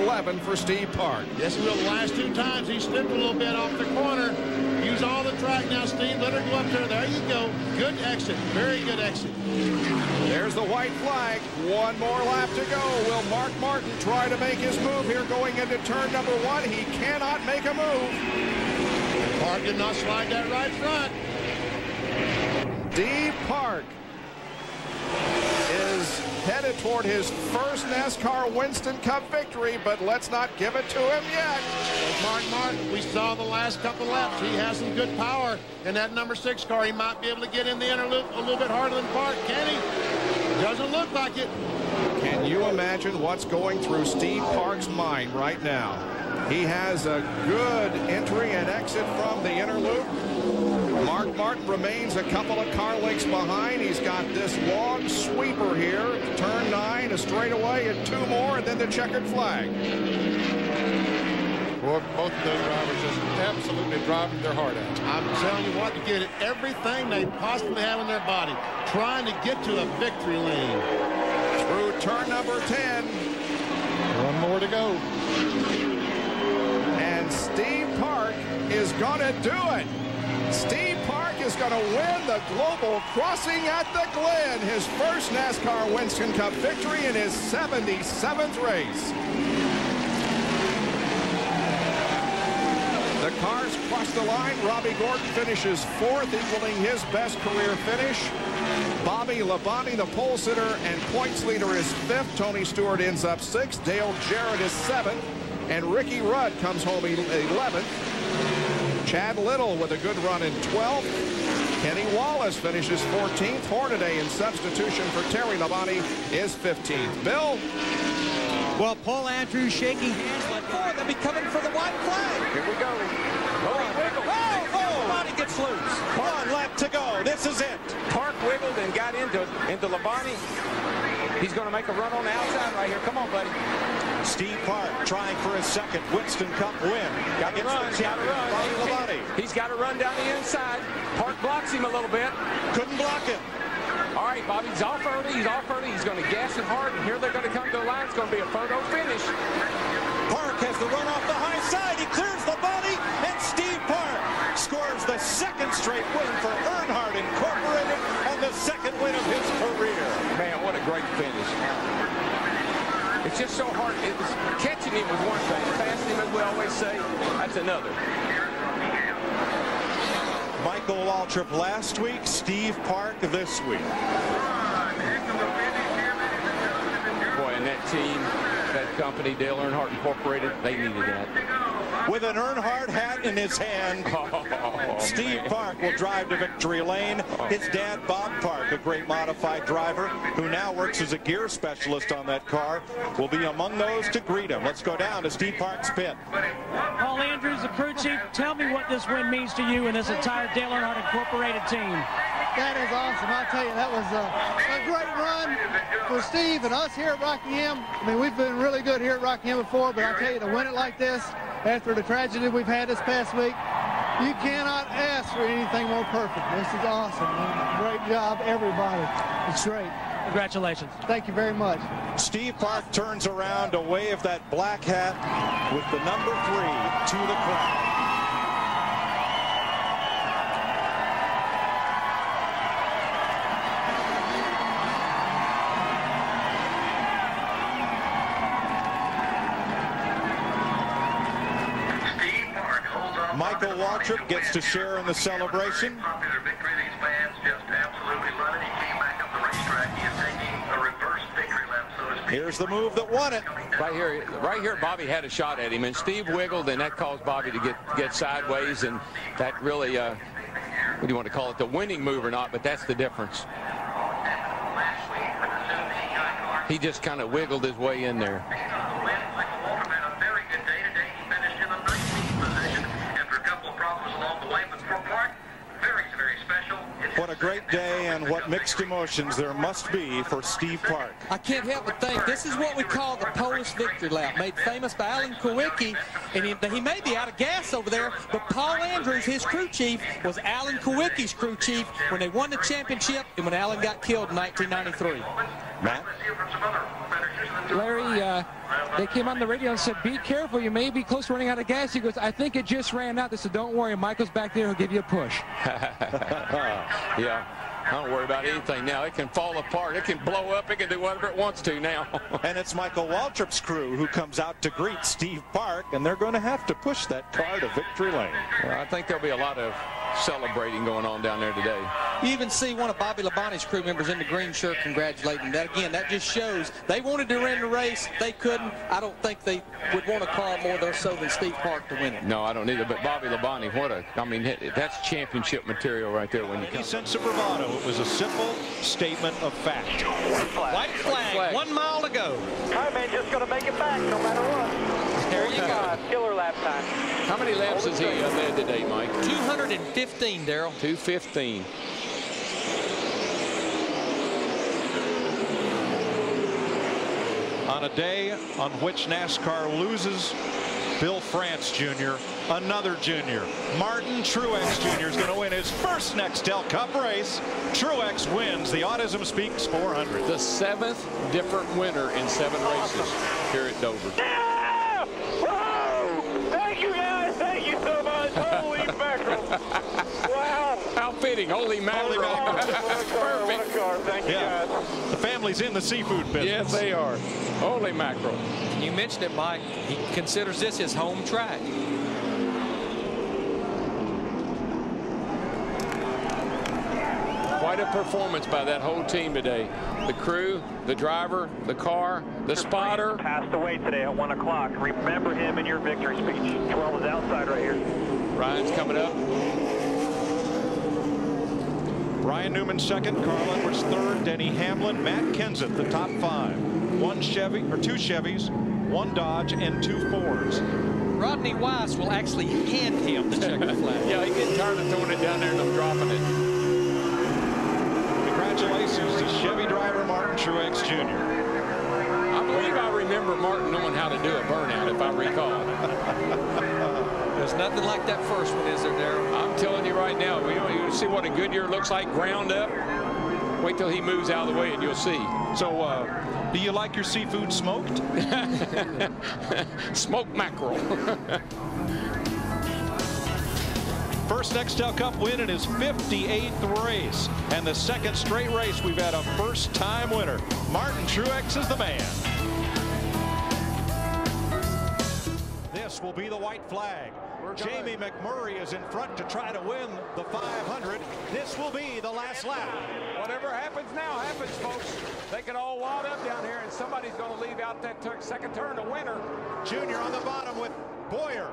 11 for Steve Park. Yes, he will. The last 2 times he slipped a little bit off the corner. Use all the track now, Steve. Let her go up there. There you go. Good exit. Very good exit. There's the white flag. 1 more lap to go. Will Mark Martin try to make his move here going into turn number 1? He cannot make a move. Park did not slide that right front. Steve Park is headed toward his first NASCAR Winston Cup victory, but let's not give it to him yet. Mark Martin, we saw the last couple laps. He has some good power in that number 6 car. He might be able to get in the inner loop a little bit harder than Park, can he? Doesn't look like it. Can you imagine what's going through Steve Park's mind right now? He has a good entry and exit from the inner loop. Mark Martin remains a couple of car lengths behind. He's got this long sweeper here. Turn 9, a straightaway, and 2 more, and then the checkered flag. Boy, both of those drivers just absolutely driving their heart out. I'm telling you what, to get it, everything they possibly have in their body, trying to get to a victory lane. Through turn number 10. 1 more to go. And Steve Park is going to do it. Steve Park is going to win the Global Crossing at the Glen, his first NASCAR Winston Cup victory in his 77th race. The cars cross the line. Robbie Gordon finishes 4th, equaling his best career finish. Bobby Labonte, the pole sitter and points leader, is 5th. Tony Stewart ends up 6th. Dale Jarrett is 7th. And Ricky Rudd comes home 11th. Chad Little with a good run in 12th. Kenny Wallace finishes 14th. Hornaday in substitution for Terry Labonte is 15th. Bill? Well, Paul Andrews shaking hands like, oh, they'll be coming for the white flag. Here we go. Labonte gets loose. 1 lap to go. This is it. Park wiggled and got into Labonte. He's going to make a run on the outside right here. Come on, buddy. Steve Park trying for his 2nd Winston Cup win. Got to run. He's got to run down the inside. Park blocks him a little bit. Couldn't block him. All right, Bobby, he's off early. He's off early. He's going to gas it hard, and here they're going to come to the line. It's going to be a photo finish. Park has the run off the high side. He clears the body, and Steve Park scores the 2nd straight win for Earnhardt Incorporated and the 2nd win of his career. Man, what a great finish. It's just so hard. Catching him was one thing. Passing him, as we always say, that's another. Michael Waltrip last week, Steve Park this week. Boy, and that team, that company, Dale Earnhardt Incorporated, they needed that. With an Earnhardt hat in his hand, Steve Park will drive to victory lane. His dad, Bob Park, a great modified driver who now works as a gear specialist on that car, will be among those to greet him. Let's go down to Steve Park's pit. Paul Andrews, the crew chief, tell me what this win means to you and this entire Dale Earnhardt Incorporated team. That is awesome. I'll tell you, that was a great run for Steve and us here at Rockingham. I mean, we've been really good here at Rockingham before, but I'll tell you, to win it like this, after the tragedy we've had this past week, you cannot ask for anything more perfect. This is awesome, man. Great job, everybody. It's great. Congratulations. Thank you very much. Steve Park turns around to wave that black hat with the number 3 to the crowd. Michael Waltrip gets to share in the celebration. Popular victory. These fans just absolutely love it. He came back up the racetrack. He is taking a reverse victory lap, so to speak. Here's the move that won it. Right here, Bobby had a shot at him, and Steve wiggled, and that caused Bobby to get sideways, and that really, what do you want to call it, the winning move or not, but that's the difference. He just kind of wiggled his way in there. What a great day, and what mixed emotions there must be for Steve Park. I can't help but think this is what we call the Polish victory lap, made famous by Alan Kowicki, and he may be out of gas over there, but Paul Andrews, his crew chief, was Alan Kowicki's crew chief when they won the championship and when Alan got killed in 1993. Matt? Larry, they came on the radio and said, be careful, you may be close to running out of gas. He goes, I think it just ran out. They said, don't worry, Michael's back there, he'll give you a push. Yeah, I don't worry about anything now. It can fall apart, it can blow up, it can do whatever it wants to now. And it's Michael Waltrip's crew who comes out to greet Steve Park, and they're going to have to push that car to victory lane. Well, I think there'll be a lot of celebrating going on down there today. You even see one of Bobby Labonte's crew members in the green shirt congratulating. That again, that just shows they wanted to win the race. They couldn't. I don't think they would want a car more so than Steve Park to win it. No, I don't either. But Bobby Labonte, I mean, that's championship material right there. When you Any sense of bravado, it was a simple statement of fact. White flag. 1 mile to go. All right, man, just going to make it back no matter what. There you go. Killer lap time. How many laps has he led today, Mike? 215, Darrell. 215. On a day on which NASCAR loses Bill France Jr., another junior, Martin Truex Jr. is going to win his first Nextel Cup race. Truex wins the Autism Speaks 400. The 7th different winner in 7 races here at Dover. Yeah! Whoa! Thank you, guys. Thank you so much. Holy mackerel. Wow. How fitting. Holy mackerel. What a car. Thank you, guys. The family's in the seafood business. Yes, they are. Holy mackerel. You mentioned it, Mike. He considers this his home track. Quite a performance by that whole team today. The crew, the driver, the car, the spotter. Passed away today at 1 o'clock. Remember him in your victory speech. 12 is outside right here. Ryan's coming up. Brian Newman second, Carl Edwards third, Denny Hamlin, Matt Kenseth the top 5. 2 Chevys, 1 Dodge, and 2 Fords. Rodney Weiss will actually hand him the checkered flag. Yeah, he getting tired of throwing it down there and I'm dropping it. Congratulations to Chevy driver Martin Truex Jr. I believe I remember Martin knowing how to do a burnout, if I recall. There's nothing like that first one, is there, Darrell? I'm telling you right now, you see what a Goodyear looks like ground up? Wait till he moves out of the way and you'll see. So, do you like your seafood smoked? Smoked mackerel. First Nextel Cup win in his 58th race, and the second straight race we've had a first-time winner. Martin Truex is the man. This will be the white flag. Jamie McMurray is in front to try to win the 500. This will be the last lap. Whatever happens now happens, folks. They can all wad up down here, and somebody's going to leave out that second turn a winner. Junior on the bottom with Boyer.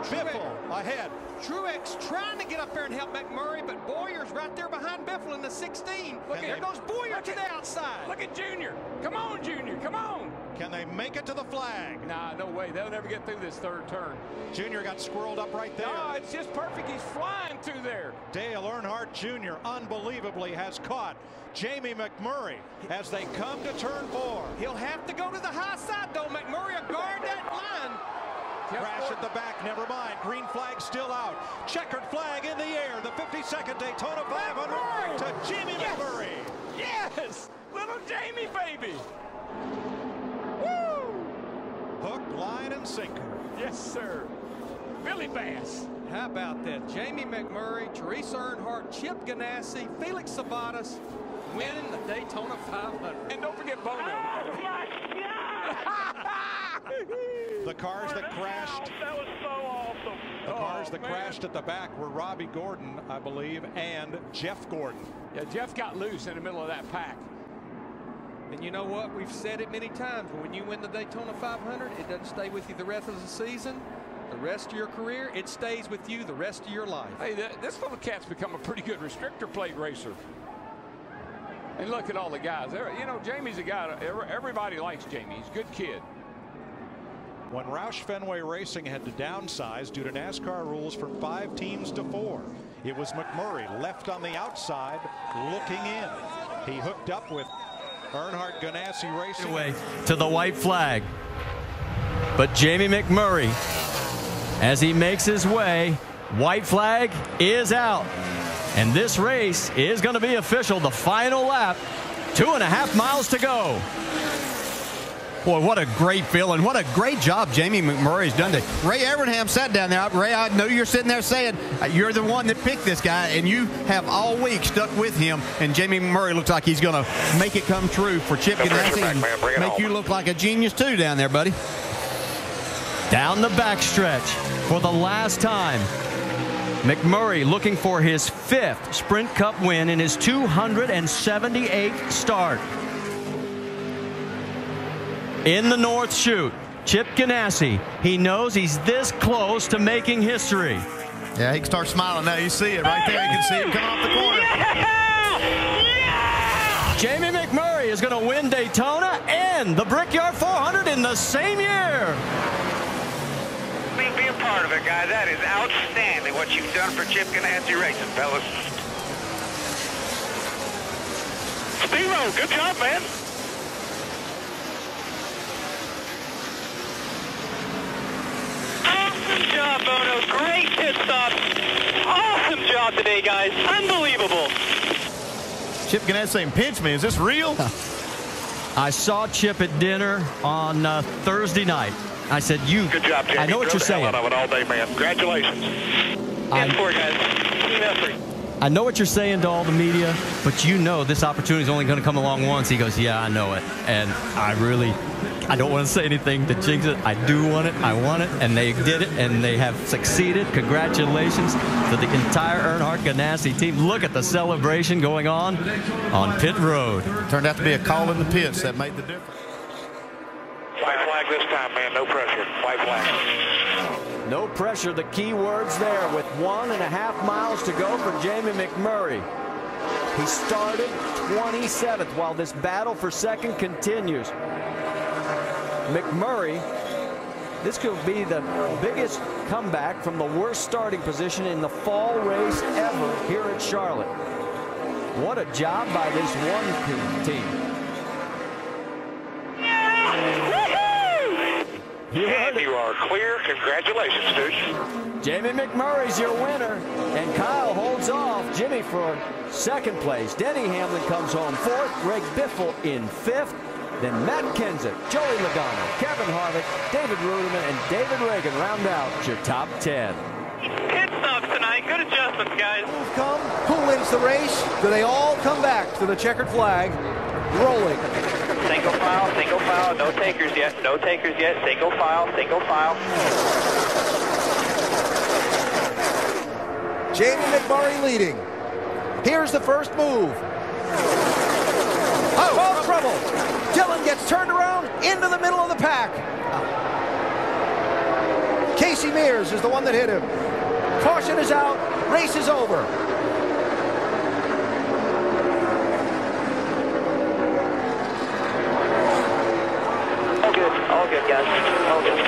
Biffle ahead. Truex trying to get up there and help McMurray, but Boyer's right there behind Biffle in the 16. Look, there goes Boyer to the outside. Look at Junior. Come on, Junior. Come on. Can they make it to the flag? Nah, no way. They'll never get through this third turn. Junior got squirreled up right there. No, it's just perfect. He's flying through there. Dale Earnhardt Jr. unbelievably has caught Jamie McMurray as they come to turn 4. He'll have to go to the high side, though. McMurray will guard that line. Crash at the back, never mind. Green flag still out. Checkered flag in the air. The 52nd Daytona 500 to Jamie McMurray. Yes! Little Jamie, baby! Hook, line, and sinker. Yes, sir. Billy Bass. How about that? Jamie McMurray, Teresa Earnhardt, Chip Ganassi, Felix Sabates winning the Daytona 500. And don't forget Bono. Oh, my God! The cars that crashed. That was so awesome. The cars that crashed at the back were Robbie Gordon, I believe, and Jeff Gordon. Yeah, Jeff got loose in the middle of that pack. And you know what? We've said it many times. When you win the Daytona 500, it doesn't stay with you the rest of the season, the rest of your career. It stays with you the rest of your life. Hey, this little cat's become a pretty good restrictor plate racer. And look at all the guys. You know, Jamie's a guy. Everybody likes Jamie. He's a good kid. When Roush Fenway Racing had to downsize due to NASCAR rules from 5 teams to 4, it was McMurray left on the outside looking in. He hooked up with Earnhardt Ganassi Racing. Way to the white flag. But Jamie McMurray, as he makes his way, white flag is out. And this race is going to be official. The final lap, 2.5 miles to go. Boy, what a great feeling. What a great job Jamie McMurray's done today. Ray Evernham sat down there. Ray, I know you're sitting there saying you're the one that picked this guy, and you have all week stuck with him, and Jamie McMurray looks like he's going to make it come true for Chip Ganassi and make you look like a genius, too, down there, buddy. Down the backstretch for the last time. McMurray looking for his 5th Sprint Cup win in his 278th start. In the North Chute, Chip Ganassi, he knows he's this close to making history. Yeah, he can start smiling now. You see it right there. You can see him come off the corner. Yeah! Jamie McMurray is going to win Daytona and the Brickyard 400 in the same year. Be a part of it, guys. That is outstanding what you've done for Chip Ganassi Racing, fellas. Steve-O, good job, man. Awesome job, Bono. Great pit stop. Awesome job today, guys. Unbelievable. Chip Ganassi saying, pinch me. Is this real? I saw Chip at dinner on Thursday night. I said, good job, Jamie. I know what you're saying. Out of it all day, man. Congratulations. I know what you're saying to all the media, but you know this opportunity is only going to come along once. He goes, yeah, I know it. And I don't want to say anything to jinx it. I do want it. I want it. And they did it, and they have succeeded. Congratulations to the entire Earnhardt Ganassi team. Look at the celebration going on pit road. Turned out to be a call in the pits that made the difference. White flag this time, man. No pressure. White flag. No pressure. The key words there with 1.5 miles to go for Jamie McMurray. He started 27th while this battle for second continues. McMurray, this could be the biggest comeback from the worst starting position in the fall race ever here at Charlotte. What a job by this one team. And you are clear. Congratulations, dude. Jamie McMurray's your winner, and Kyle holds off Jimmy for second place. Denny Hamlin comes home 4th, Greg Biffle in 5th, then Matt Kenseth, Joey Logano, Kevin Harvick, David Ruderman, and David Reagan round out your top 10. Pit stops tonight. Good adjustments, guys. Who wins the race? Do they all come back to the checkered flag? Rolling. Single file, no takers yet, single file. Jamie McMurray leading. Here's the first move. Oh, trouble. Dillon gets turned around into the middle of the pack. Casey Mears is the one that hit him. Caution is out, race is over. All good, guys. All good.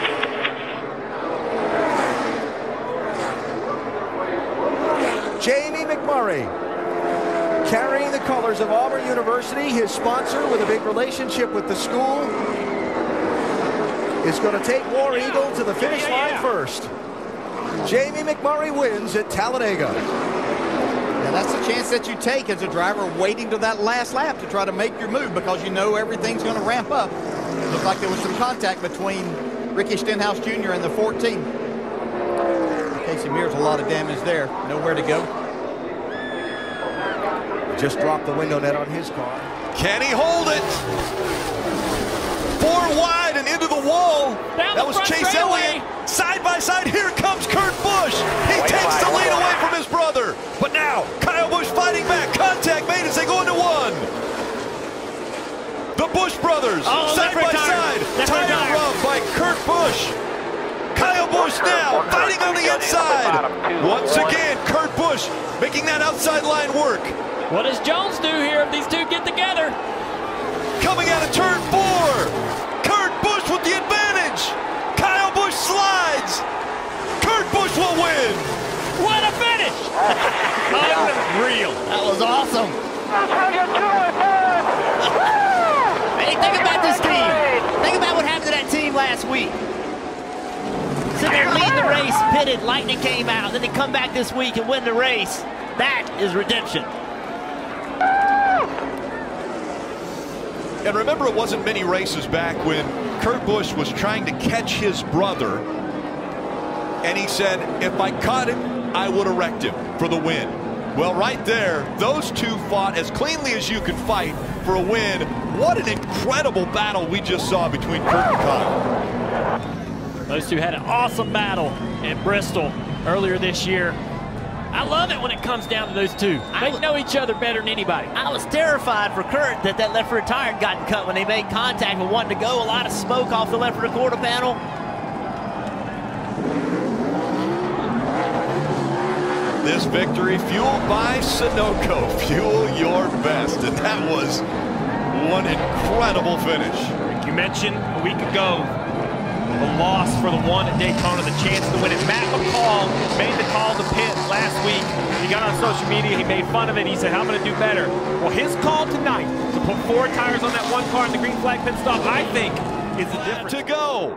Jamie McMurray, carrying the colors of Auburn University, his sponsor with a big relationship with the school, is going to take War Eagle to the finish line first. Jamie McMurray wins at Talladega. And that's the chance that you take as a driver waiting to that last lap to try to make your move because you know everything's going to ramp up. Looked like there was some contact between Ricky Stenhouse Jr. and the 14. Casey Mears, a lot of damage there. Nowhere to go. Just dropped the window net on his car. Can he hold it? 4 wide and into the wall. That was Chase Elliott. Side by side, here comes Kurt Busch. He takes the lead away from his brother. But now, Kyle Busch fighting back. Contact made as they go into 1. The Busch brothers, side by side. Tire rub by Kurt Busch. Kyle Busch now fighting on the inside. Once again, Kurt Busch making that outside line work. What does Jones do here if these two get together? Coming out of turn 4. Kurt Busch with the advantage. Kyle Busch slides. Kurt Busch will win. What a finish! Unreal. That was awesome. Hey, think about this team. Think about what happened to that team last week. Sitting there leading the race, pitted, lightning came out, then they come back this week and win the race. That is redemption. And remember, it wasn't many races back when Kurt Busch was trying to catch his brother, and he said, if I caught him, I would have wrecked him for the win. Well, right there, those two fought as cleanly as you can fight for a win. What an incredible battle we just saw between Kurt and Kyle. Those two had an awesome battle in Bristol earlier this year. I love it when it comes down to those two. They know each other better than anybody. I was terrified for Kurt that left rear tire had gotten cut when they made contact and wanted to go. A lot of smoke off the left rear quarter panel. This victory fueled by Sunoco. Fuel your best. And that was one incredible finish. You mentioned a week ago the loss for the one at Daytona, the chance to win it. Matt McCall made the call to pit last week. He got on social media, he made fun of it. He said, I'm going to do better. Well, his call tonight to put 4 tires on that one car in the green flag pit stop, I think, is the difference. To go.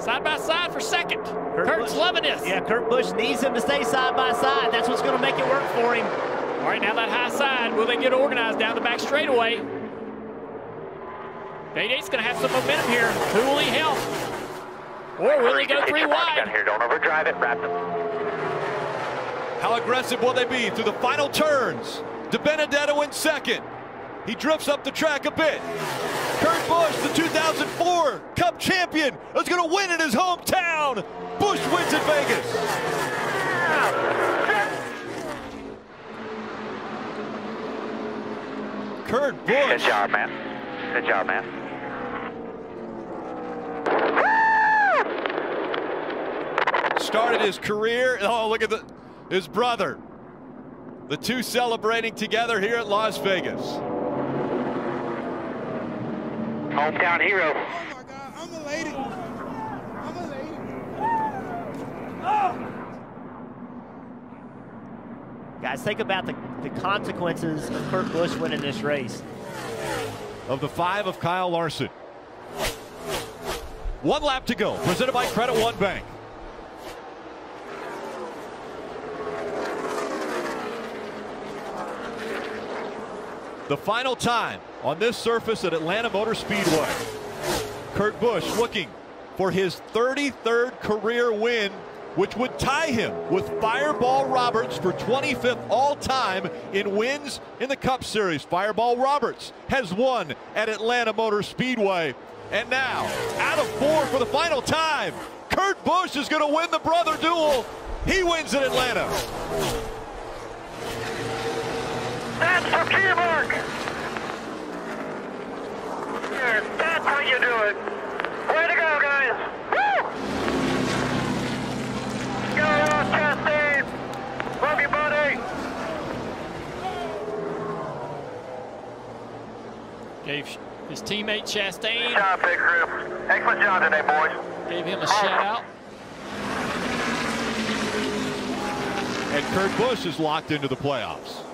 Side by side for second. Kurt's loving this. Yeah, Kurt Busch needs him to stay side by side. That's what's going to make it work for him. All right, now that high side, will they get organized down the back straightaway? Day-Day's going to have some momentum here. Who will he help? Or will he go 3 wide? Down here, don't overdrive it, wrap them. How aggressive will they be through the final turns? DiBenedetto in second. He drifts up the track a bit. Kurt Busch, the 2004 Cup champion, is going to win in his hometown. Busch wins at Vegas. Kurt Busch. Good job, man. Good job, man. Started his career. Oh, look at his brother. The two celebrating together here at Las Vegas. Hometown hero. Oh my God, I'm elated. I'm elated. Guys, think about the consequences of Kurt Busch winning this race. Of the 5 of Kyle Larson. 1 lap to go. Presented by Credit One Bank. The final time on this surface at Atlanta Motor Speedway. Kurt Busch looking for his 33rd career win, which would tie him with Fireball Roberts for 25th all-time in wins in the Cup Series. Fireball Roberts has won at Atlanta Motor Speedway. And now, out of 4 for the final time, Kurt Busch is going to win the brother duel. He wins at Atlanta. That's for Keymark. Yes, that's how you do it. Way to go, guys. Woo! Go, Ross Chastain. Love you, buddy. Gave his teammate Chastain. Good job, big crew. Excellent job today, boys. Gave him a shout out. And Kurt Busch is locked into the playoffs.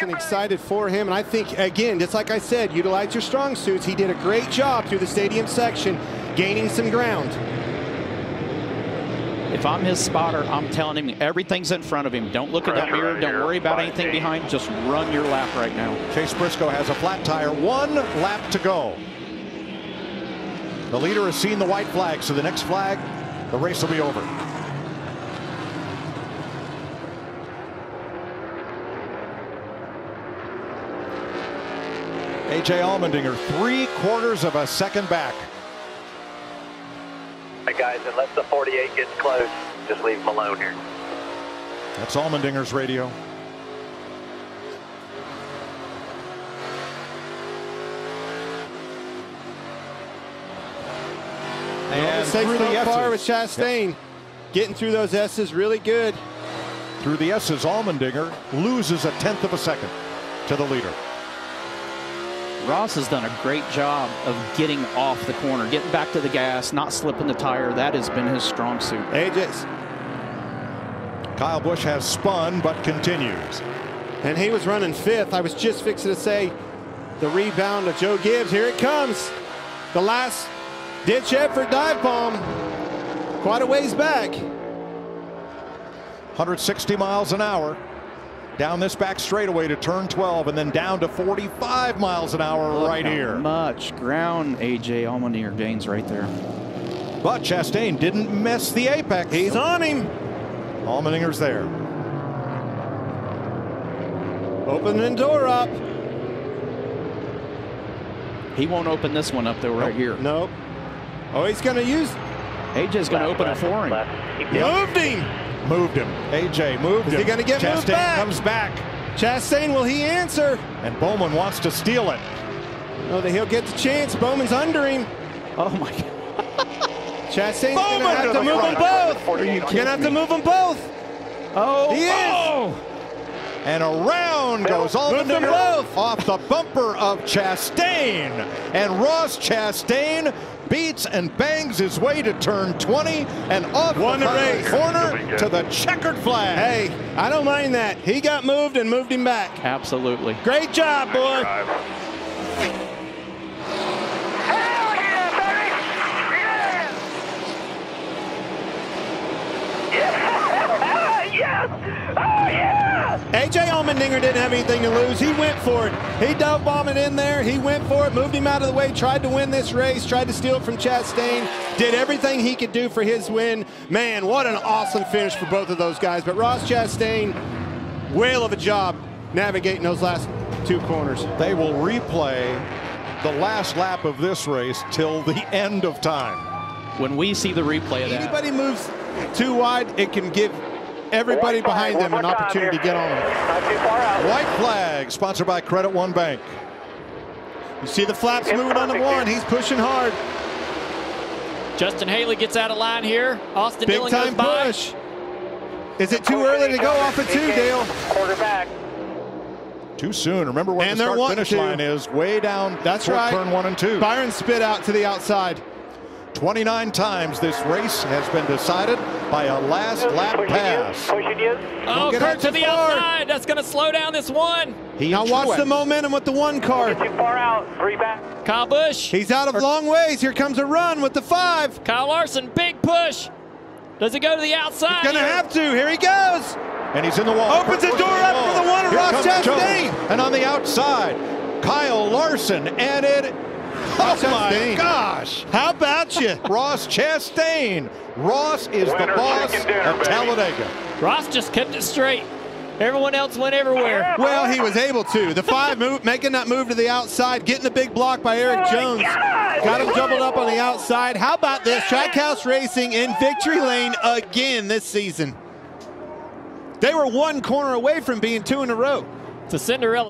And excited for him, and I think, again, just like I said, utilize your strong suits. He did a great job through the stadium section, gaining some ground. If I'm his spotter, I'm telling him everything's in front of him. Don't look at that mirror. Don't worry about anything behind. Just run your lap right now. Chase Briscoe has a flat tire. 1 lap to go. The leader has seen the white flag, so the next flag, the race will be over. A.J. Allmendinger, 3/4 of a second back. Hey guys, unless the 48 gets close, just leave him alone here. That's Allmendinger's radio. And through the far with Chastain. Yep. Getting through those S's really good. Through the S's, Allmendinger loses 1/10 of a second to the leader. Ross has done a great job of getting off the corner, getting back to the gas, not slipping the tire. That has been his strong suit. AJ's. Kyle Busch has spun, but continues. And he was running 5th. I was just fixing to say the rebound of Joe Gibbs. Here it comes. The last ditch effort dive bomb. Quite a ways back. 160 miles an hour. Down this back straightaway to turn 12 and then down to 45 miles an hour. Look right how here. Much ground AJ Allmendinger gains right there. But Chastain didn't miss the apex. He's on him. Allmendinger's there. Opening door up. He won't open this one up though right here. Nope. Oh, he's going to use. AJ's going to open it for him. Moved him. Moved him. AJ moved him. Is he going to get moved back? Chastain comes back. Chastain, will he answer? And Bowman wants to steal it. Oh, that he'll get the chance. Bowman's under him. Oh my God. Chastain's going to have to move them both. Are you You're going to have to move them both. Oh, he is. Oh. And around goes Allmendinger off the bumper of Chastain. And Ross Chastain beats and bangs his way to turn 20 and off the corner to the checkered flag. Hey, I don't mind that. He got moved and moved him back. Absolutely. Great job, boy. AJ Allmendinger didn't have anything to lose. He went for it. He dove bombing in there. He went for it, moved him out of the way, tried to win this race, tried to steal it from Chastain, did everything he could do for his win. Man, what an awesome finish for both of those guys. But Ross Chastain, whale of a job navigating those last two corners. They will replay the last lap of this race till the end of time. When we see the replay of that. Anybody moves too wide, it can give everybody behind them an opportunity to get on them. Not too far out. White flag, sponsored by Credit One Bank. You see the flaps moving on the one. He's pushing hard. Justin Haley gets out of line here. Austin Big Dillon time goes by. push. Is it too early to go off at 2, Dale? Quarterback. Too soon. Remember what And the they're start-finish wanting to. line is. Way down. That's toward right. Turn 1 and 2. Byron spit out to the outside. 29 times this race has been decided by a last lap pass. Oh, Kurt to the outside. That's going to slow down this one. Now watch the momentum with the 1 car. Too far out. 3 back. Kyle Busch. He's out of long ways. Here comes a run with the 5. Kyle Larson, big push. Does it go to the outside? He's going to have to. Here he goes. And he's in the wall. Opens the door up for the one of Ross Chastain. And on the outside, Kyle Larson, and it. Oh my gosh! How about you? Ross Chastain. Ross is the boss of Talladega. Ross just kept it straight. Everyone else went everywhere. Well, he was able to. The 5 making that move to the outside, getting the big block by Eric Jones. Got him doubled up on the outside. How about this? Trackhouse Racing in victory lane again this season. They were 1 corner away from being 2 in a row. It's a Cinderella.